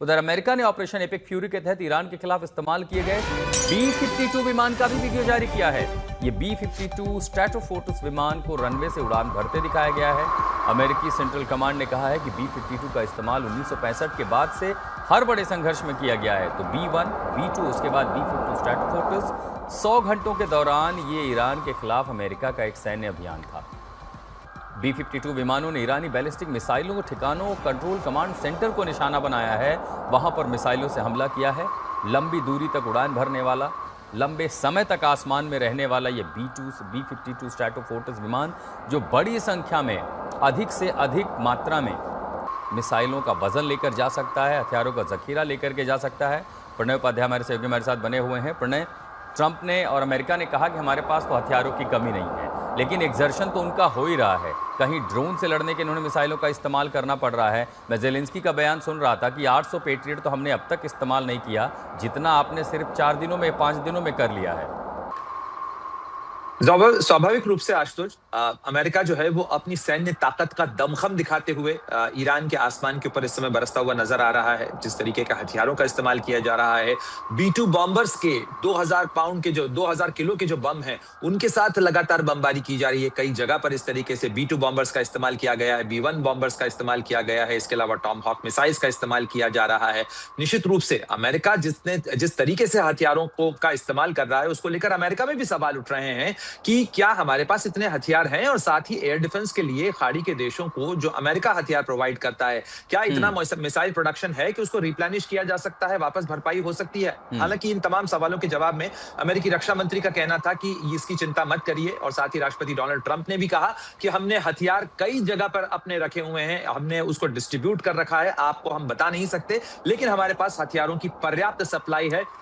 उधर अमेरिका ने operation epic fury के तहत ईरान के खिलाफ इस्तेमाल किए गए B-52 विमान का भी वीडियो जारी किया है। ये B-52 स्ट्रैटोफोर्ट्स विमान को रनवे से उड़ान भरते दिखाया गया है। अमेरिकी सेंट्रल कमांड ने कहा है कि B-52 का इस्तेमाल 1965 के बाद से हर बड़े संघर्ष में किया गया है। तो B-1, B-2 उसके बाद B-52 स्ट्रैटोफोर्ट्स 100 घंटों के दौरान ये ईरान के खिलाफ अमेरिका का एक सैन्य अभियान था। B-52 विमानों ने ईरानी बैलिस्टिक मिसाइलों को ठिकानों कंट्रोल कमांड सेंटर को निशाना बनाया है, वहां पर मिसाइलों से हमला किया है। लंबी दूरी तक उड़ान भरने वाला, लंबे समय तक आसमान में रहने वाला ये B-52 स्ट्रैटोफोर्ट्स विमान, जो बड़ी संख्या में अधिक से अधिक मात्रा में मिसाइलों का वजन लेकर जा सकता है, हथियारों का जखीरा लेकर के जा सकता है। प्रणय उपाध्याय हमारे सहयोगी हमारे साथ बने हुए हैं। प्रणय, ट्रंप ने और अमेरिका ने कहा कि हमारे पास तो हथियारों की कमी नहीं है, लेकिन एक्सर्शन तो उनका हो ही रहा है। कहीं ड्रोन से लड़ने के उन्होंने मिसाइलों का इस्तेमाल करना पड़ रहा है। मैं ज़ेलेंस्की का बयान सुन रहा था कि 800 पेट्रियट तो हमने अब तक इस्तेमाल नहीं किया, जितना आपने सिर्फ 4 दिनों में 5 दिनों में कर लिया है। स्वाभाविक रूप से आशुतोष, अमेरिका जो है वो अपनी सैन्य ताकत का दमखम दिखाते हुए ईरान के आसमान के ऊपर इस समय बरसता हुआ नजर आ रहा है। जिस तरीके का हथियारों का इस्तेमाल किया जा रहा है, B-2 बॉम्बर्स के 2000 पाउंड के जो 2000 किलो के जो बम हैं, उनके साथ लगातार बमबारी की जा रही है। कई जगह पर इस तरीके से B-2 बॉम्बर्स का इस्तेमाल किया गया है, B-1 बॉम्बर्स का इस्तेमाल किया गया है। इसके अलावा टॉम हॉक मिसाइल्स का इस्तेमाल किया जा रहा है। निश्चित रूप से अमेरिका जिस तरीके से हथियारों का इस्तेमाल कर रहा है, उसको लेकर अमेरिका में भी सवाल उठ रहे हैं कि क्या हमारे पास इतने हथियार हैं, और साथ ही एयर डिफेंस के लिए खाड़ी के देशों को जो अमेरिका हथियार प्रोवाइड करता है, क्या इतना मिसाइल प्रोडक्शन है कि उसको रिप्लेनिश किया जा सकता है, वापस भरपाई हो सकती है। हालांकि इन तमाम सवालों के जवाब में अमेरिकी रक्षा मंत्री का कहना था कि इसकी चिंता मत करिए, और साथ ही राष्ट्रपति डोनाल्ड ट्रंप ने भी कहा कि हमने हथियार कई जगह पर अपने रखे हुए हैं, हमने उसको डिस्ट्रीब्यूट कर रखा है, आपको हम बता नहीं सकते, लेकिन हमारे पास हथियारों की पर्याप्त सप्लाई है।